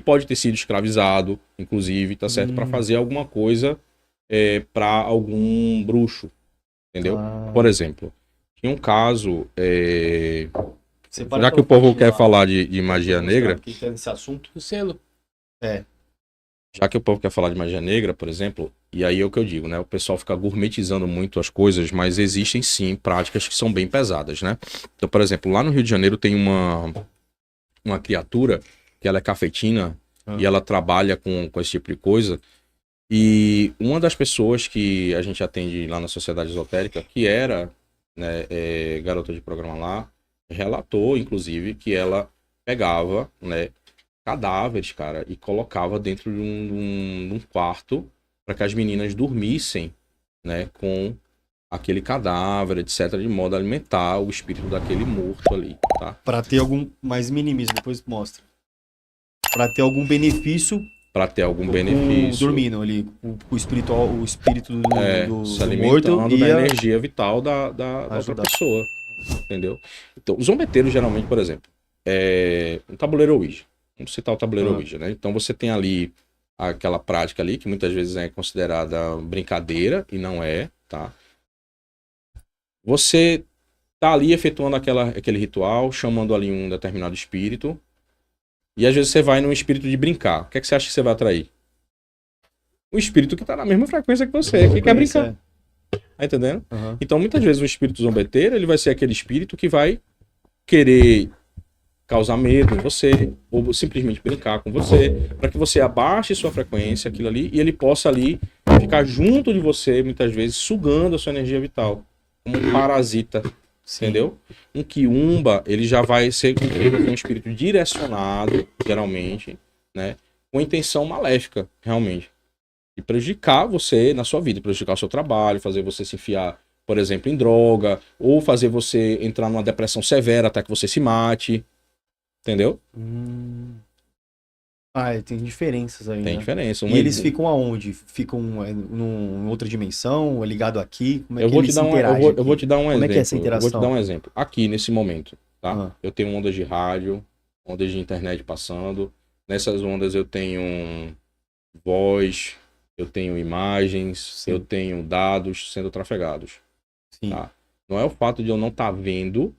pode ter sido escravizado, inclusive, tá certo? Para fazer alguma coisa para algum bruxo, entendeu? Por exemplo, tinha um caso, já que o povo quer falar de magia negra, que tem esse assunto. O selo. já que o povo quer falar de magia negra, por exemplo, e aí é o que eu digo, né? O pessoal fica gourmetizando muito as coisas, mas existem sim práticas que são bem pesadas, né? Então, por exemplo, lá no Rio de Janeiro tem uma criatura que ela é cafetina e ela trabalha com esse tipo de coisa. E uma das pessoas que a gente atende lá na Sociedade Esotérica, que era, né, garota de programa lá, relatou, inclusive, que ela pegava, né, cadáveres, cara, e colocava dentro de um quarto para que as meninas dormissem, né, com aquele cadáver, etc, de modo a alimentar o espírito daquele morto ali, tá? Pra ter algum... Mais minimiza, depois mostra. Pra ter algum benefício... Para ter algum benefício. Dormindo ali, o espiritual, o espírito do se morto alimentando da ia energia vital da outra pessoa, entendeu? Então, os zombeteiros, geralmente, por exemplo, um tabuleiro Ouija. Vamos citar o tabuleiro Ouija, né? Então, você tem ali aquela prática ali, que muitas vezes é considerada brincadeira, e não é, tá? Você tá ali efetuando aquele ritual, chamando ali um determinado espírito, e às vezes você vai num espírito de brincar. O que é que você acha que você vai atrair? O espírito que tá na mesma frequência que você, que quer brincar. Tá entendendo? Então, muitas vezes, o espírito zombeteiro, ele vai ser aquele espírito que vai querer causar medo em você, ou simplesmente brincar com você, para que você abaixe sua frequência, aquilo ali, e ele possa ali ficar junto de você, muitas vezes, sugando a sua energia vital, como um parasita. Entendeu? Um quiumba, ele já vai ser um espírito direcionado, geralmente, né? Com intenção maléfica, realmente. E prejudicar você na sua vida, prejudicar o seu trabalho, fazer você se enfiar, por exemplo, em droga, ou fazer você entrar numa depressão severa até que você se mate. Entendeu? Tem diferenças aí, Tem né? diferença. E eles ficam aonde? Ficam em outra dimensão? Ligado aqui? Como é que eles interagem eu vou te dar um exemplo. Como é que é essa interação? Eu vou te dar um exemplo. Aqui, nesse momento, tá? Eu tenho ondas de rádio, ondas de internet passando. Nessas ondas eu tenho voz, eu tenho imagens, eu tenho dados sendo trafegados. Tá? Não é o fato de eu não estar vendo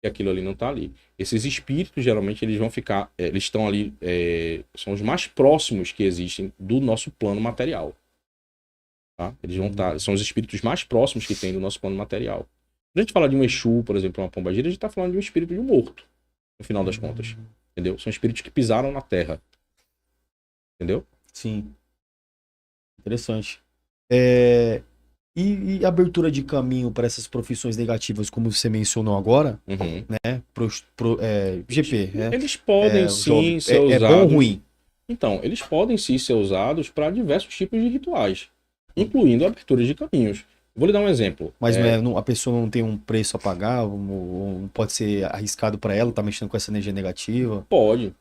que aquilo ali não está ali. Esses espíritos, geralmente, eles vão ficar... eles estão ali... são os mais próximos que existem do nosso plano material. Tá? Eles vão estar... São os espíritos mais próximos que tem do nosso plano material. Quando a gente fala de um Exu, por exemplo, uma pombagira, a gente está falando de um espírito de um morto, no final das contas. Entendeu? São espíritos que pisaram na Terra. Entendeu? Sim. Interessante. E abertura de caminho para essas profissões negativas, como você mencionou agora, né? GP. Eles podem sim ser usados. É bom ou ruim? Então, eles podem sim ser usados para diversos tipos de rituais, incluindo aberturas de caminhos. Vou lhe dar um exemplo. Mas a pessoa não tem um preço a pagar? Ou pode ser arriscado para ela estar mexendo com essa energia negativa? Pode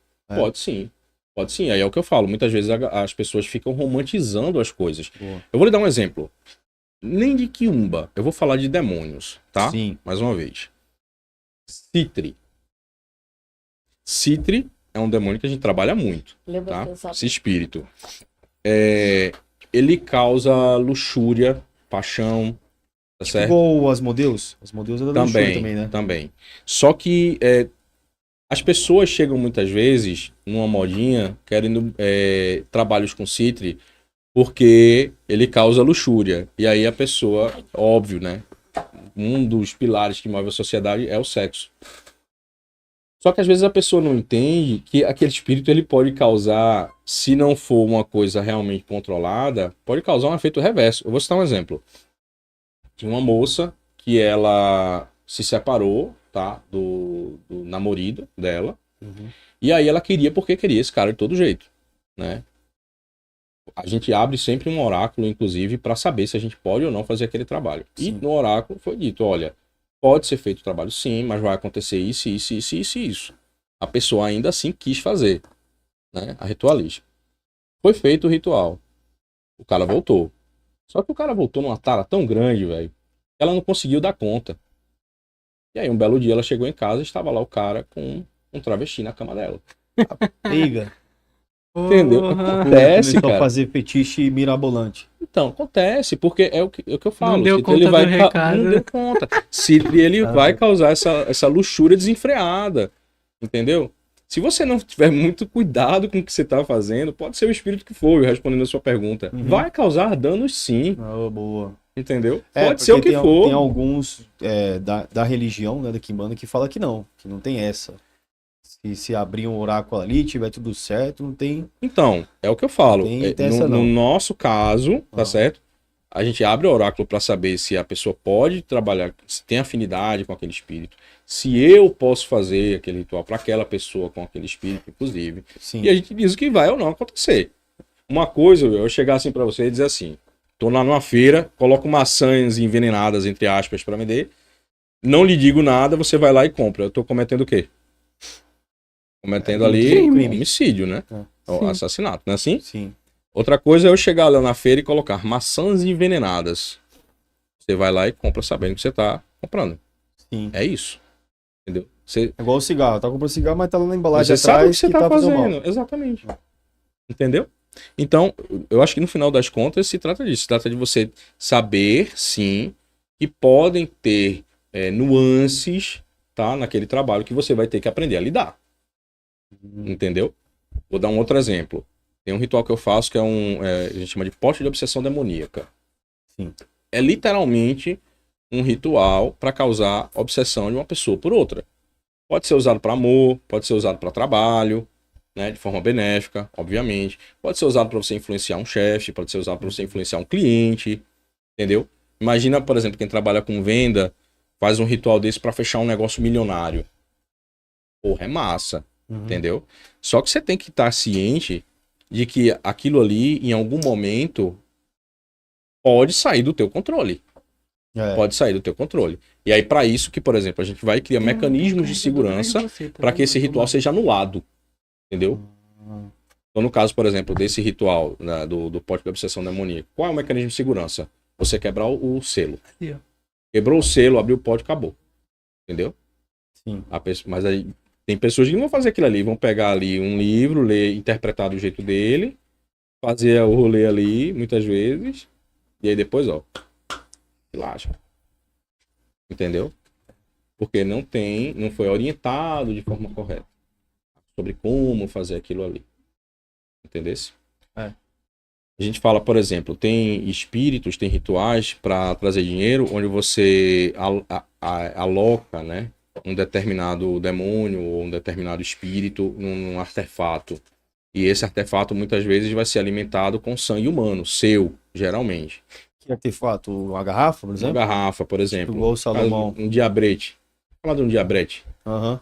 sim. Pode sim. Aí é o que eu falo. Muitas vezes as pessoas ficam romantizando as coisas. Eu vou lhe dar um exemplo. Nem de quiumba. Eu vou falar de demônios, tá? Sim. Mais uma vez. Citri. Citri é um demônio que a gente trabalha muito, tá? Esse espírito. Ele causa luxúria, paixão, tá certo? Igual o Asmodeus? Asmodeus é da luxúria também, né? Também. Só que as pessoas chegam muitas vezes numa modinha querendo trabalhos com Citri porque ele causa luxúria. E aí a pessoa, óbvio, né? Um dos pilares que move a sociedade é o sexo. Só que às vezes a pessoa não entende que aquele espírito ele pode causar, se não for uma coisa realmente controlada, pode causar um efeito reverso. Eu vou citar um exemplo. Tinha uma moça que ela se separou, tá? Do namorado dela. E aí ela queria porque queria esse cara de todo jeito, né? A gente abre sempre um oráculo, inclusive, para saber se a gente pode ou não fazer aquele trabalho. Sim. E no oráculo foi dito, olha, pode ser feito o trabalho sim, mas vai acontecer isso, isso, isso, isso e isso. A pessoa ainda assim quis fazer, né? A ritualista. Foi feito o ritual. O cara voltou. Só que o cara voltou numa tara tão grande, velho, que ela não conseguiu dar conta. E aí um belo dia ela chegou em casa e estava lá o cara com um travesti na cama dela. Liga. Entendeu? Acontece, Começou cara. a fazer fetiche mirabolante. Então, acontece, porque é o que eu falo. Não deu Citri, conta ele vai do recado. Não deu conta. Citri, ele vai causar essa luxúria desenfreada. Entendeu? Se você não tiver muito cuidado com o que você está fazendo, pode ser o espírito que for, respondendo a sua pergunta. Vai causar danos sim. Boa. Entendeu? Pode ser o que for. Tem alguns da religião, né, da Quimbanda, que fala que não tem essa. Se abrir um oráculo ali, tiver tudo certo, não tem... Então, é o que eu falo. No nosso caso, tá certo? A gente abre o oráculo para saber se a pessoa pode trabalhar, se tem afinidade com aquele espírito, se eu posso fazer aquele ritual para aquela pessoa com aquele espírito, inclusive. Sim. E a gente diz o que vai ou não acontecer. Uma coisa, eu chegar assim para você e dizer assim, tô lá numa feira, coloco maçãs envenenadas, entre aspas, para vender, não lhe digo nada, você vai lá e compra. Eu tô cometendo o quê? Cometendo ali homicídio, né? Assassinato, não é assim? Sim. Outra coisa é eu chegar lá na feira e colocar maçãs envenenadas. Você vai lá e compra sabendo que você tá comprando. Sim. É isso. Entendeu? É igual o cigarro. Tá comprando cigarro, mas tá lá na embalagem você atrás sabe o que você tá fazendo. mal. Exatamente. Entendeu? Então, eu acho que no final das contas se trata disso. Se trata de você saber, sim, que podem ter nuances, tá, naquele trabalho que você vai ter que aprender a lidar. Entendeu? Vou dar um outro exemplo. Tem um ritual que eu faço que é a gente chama de pote de obsessão demoníaca. Sim. É literalmente um ritual para causar obsessão de uma pessoa por outra. Pode ser usado para amor, pode ser usado para trabalho, né, de forma benéfica, obviamente. Pode ser usado para você influenciar um chefe, pode ser usado para você influenciar um cliente, entendeu? Imagina, por exemplo, quem trabalha com venda faz um ritual desse para fechar um negócio milionário. Porra, é massa. Entendeu? Só que você tem que estar ciente de que aquilo ali, em algum momento, pode sair do teu controle. Pode sair do teu controle. E aí, para isso que, por exemplo, a gente vai criar mecanismos de segurança para que esse ritual seja anulado. Entendeu? Então, no caso, por exemplo, desse ritual, né, do pote de obsessão demoníaca, qual é o mecanismo de segurança? Você quebrar o selo. Quebrou o selo, abriu o pote, acabou. Entendeu? Sim. Mas aí tem pessoas que não vão fazer aquilo ali, vão pegar ali um livro, ler, interpretar do jeito dele, fazer o rolê ali, muitas vezes, e aí depois, ó, relaxa. Entendeu? Porque não foi orientado de forma correta sobre como fazer aquilo ali. Entendesse? A gente fala, por exemplo, tem espíritos, tem rituais para trazer dinheiro, onde você aloca, né, um determinado demônio ou um determinado espírito num artefato. E esse artefato muitas vezes vai ser alimentado com sangue humano, seu, geralmente. Que artefato? Uma garrafa, por exemplo? Uma garrafa, por exemplo. Igual o Salomão. Um diabrete. Fala de um diabrete.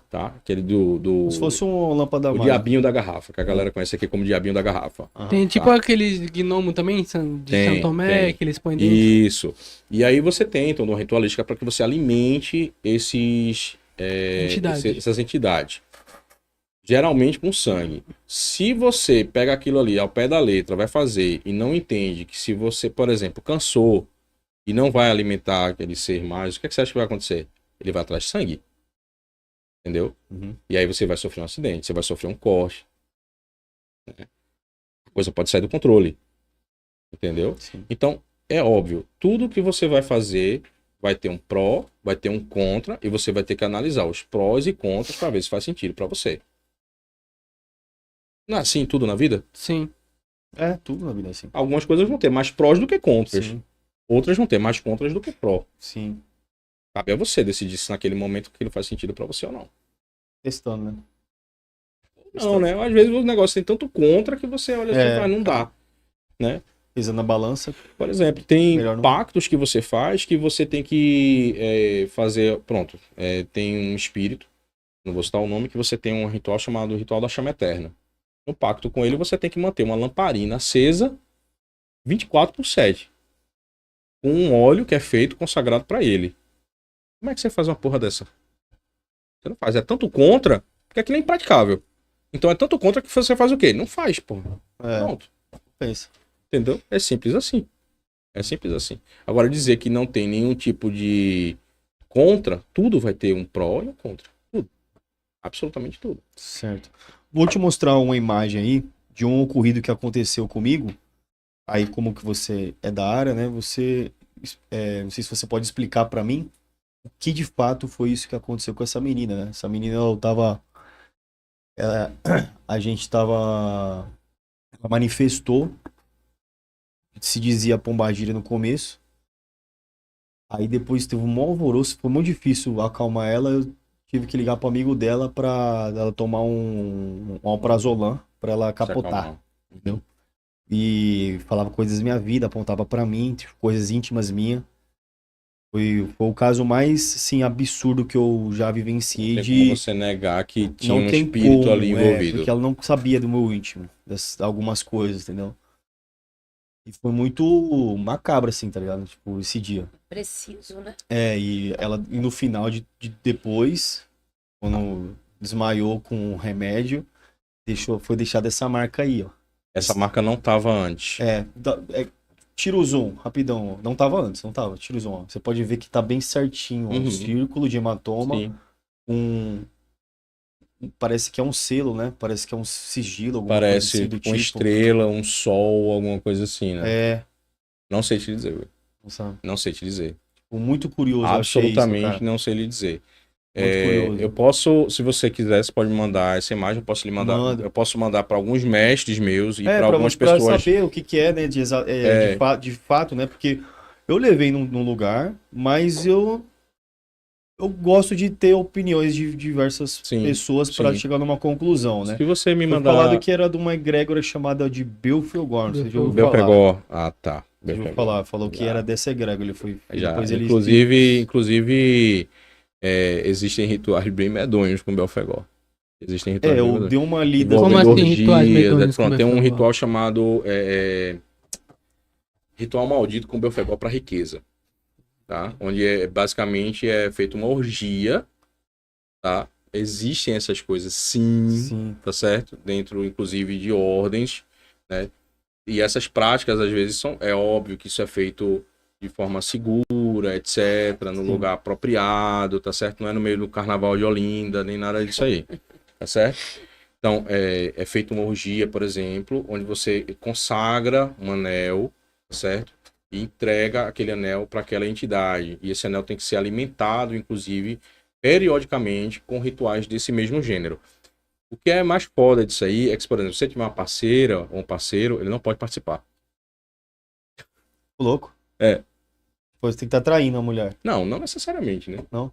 Tá? Aquele do... Como se fosse uma lâmpada o diabinho da garrafa, que a galera conhece aqui como diabinho da garrafa. Tem tipo aqueles gnomo também, de São Tomé, que eles põem dentro. Isso. E aí você tem toda uma ritualística para que você alimente essas entidades. Geralmente com sangue. Se você pega aquilo ali ao pé da letra, vai fazer e não entende que se você, por exemplo, cansou e não vai alimentar aquele ser mais, o que você acha que vai acontecer? Ele vai atrás de sangue. Entendeu? E aí você vai sofrer um acidente, você vai sofrer um corte. Né? A coisa pode sair do controle. Entendeu? Sim. Então, é óbvio, tudo que você vai fazer vai ter um pró, vai ter um contra, e você vai ter que analisar os prós e contras para ver se faz sentido para você. Não é assim tudo na vida? Sim. Tudo na vida é assim. Algumas coisas vão ter mais prós do que contras. Sim. Outras vão ter mais contras do que pró. Sim. Cabe a você decidir se naquele momento aquilo faz sentido para você ou não. Testando, né? Não, né? Às vezes o negócio tem tanto contra que você olha assim, não dá. Né? Pisando na balança. Por exemplo, tem pactos que você faz que você tem que fazer. Pronto, tem um espírito, não vou citar o nome, que você tem um ritual chamado Ritual da Chama Eterna. No pacto com ele, você tem que manter uma lamparina acesa 24/7. Com um óleo que é feito consagrado para ele. Como é que você faz uma porra dessa? Você não faz. É tanto contra, porque aquilo é impraticável. Então é tanto contra que você faz o quê? Não faz, porra. Pronto. Pensa. Entendeu? É simples assim. É simples assim. Agora dizer que não tem nenhum tipo de contra, tudo vai ter um pró e um contra. Tudo. Absolutamente tudo. Certo. Vou te mostrar uma imagem aí de um ocorrido que aconteceu comigo. Aí, como que você é da área, né? Você, não sei se você pode explicar pra mim o que de fato foi isso que aconteceu com essa menina, né? Essa menina, ela- a gente tava, ela manifestou, se dizia Pombagira no começo. Aí depois teve um maior alvoroço, foi muito difícil acalmar ela. Eu tive que ligar pro amigo dela pra ela tomar um alprazolam pra ela Se capotar, acalmar. entendeu? E falava coisas da minha vida, apontava pra mim, tipo, coisas íntimas minhas. Foi o caso mais, assim, absurdo que eu já Não vivenciei tem como de você negar que tinha não um tem espírito ali como, envolvido. porque ela não sabia do meu íntimo, algumas coisas, entendeu? E foi muito macabro, assim, tá ligado? Tipo, esse dia. Preciso, né? E no final de depois, quando desmaiou com o remédio, foi deixada essa marca aí, ó. Essa marca não tava antes. Tira o zoom, rapidão. Ó. Não tava antes, não tava. Tira o zoom. Ó. Você pode ver que tá bem certinho, ó. Um Uhum. círculo de hematoma, Sim. parece que é um selo, né? Parece que é um sigilo, alguma coisa Parece assim do tipo uma tipo. estrela, um sol, alguma coisa assim, né? É, Não sei te dizer, velho. sabe? Não sei te dizer. Muito curioso, eu achei isso, Absolutamente cara. não sei lhe dizer. Muito curioso. Eu posso, se você quiser, você pode me mandar essa imagem, eu posso lhe mandar. Manda. Eu posso mandar para alguns mestres meus e para pra algumas pra pessoas. saber o que que é, né? De fato, né? Porque eu levei num lugar, mas eu gosto de ter opiniões de diversas Sim, pessoas para sim. chegar numa conclusão, né? Se você me Foi mandar. falado que era de uma egrégora chamada de Belfegor, você já ouviu falar? Belfegor. Ah, tá. Você já ouviu Belfegor. falar, falou que Já. era dessa egrégora, ele foi... Já. Depois ele... Inclusive, existem rituais bem medonhos com Belfegor. Existem rituais bem eu medonhos. dei uma lida... Como Envolvendo assim, rituais orgias, medonhos com pronto, tem um Belfegor? ritual chamado ritual maldito com Belfegor para riqueza, tá? Onde basicamente é feita uma orgia, tá? Existem essas coisas, sim, tá certo? Dentro, inclusive, de ordens, né? E essas práticas, às vezes, é óbvio que isso é feito de forma segura, etc., no lugar apropriado, tá certo? Não é no meio do carnaval de Olinda, nem nada disso aí, tá certo? Então, é feita uma orgia, por exemplo, onde você consagra um anel, tá certo? E entrega aquele anel para aquela entidade. E esse anel tem que ser alimentado, inclusive, periodicamente, com rituais desse mesmo gênero. O que é mais foda disso aí é que, por exemplo, se você tiver uma parceira ou um parceiro, ele não pode participar. Louco. É. Pois tem que estar traindo a mulher. Não necessariamente, né? Não?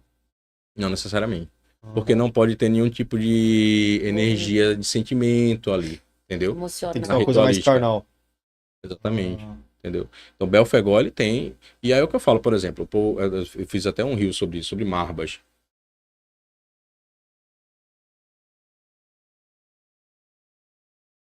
Não necessariamente. Porque não pode ter nenhum tipo de energia de sentimento ali, entendeu? Emociona. Tem que ser Na uma coisa mais ritualística. carnal. Exatamente. Entendeu? Então, Belfegor, ele tem... E aí é o que eu falo, por exemplo, eu fiz até um reel sobre Marbas,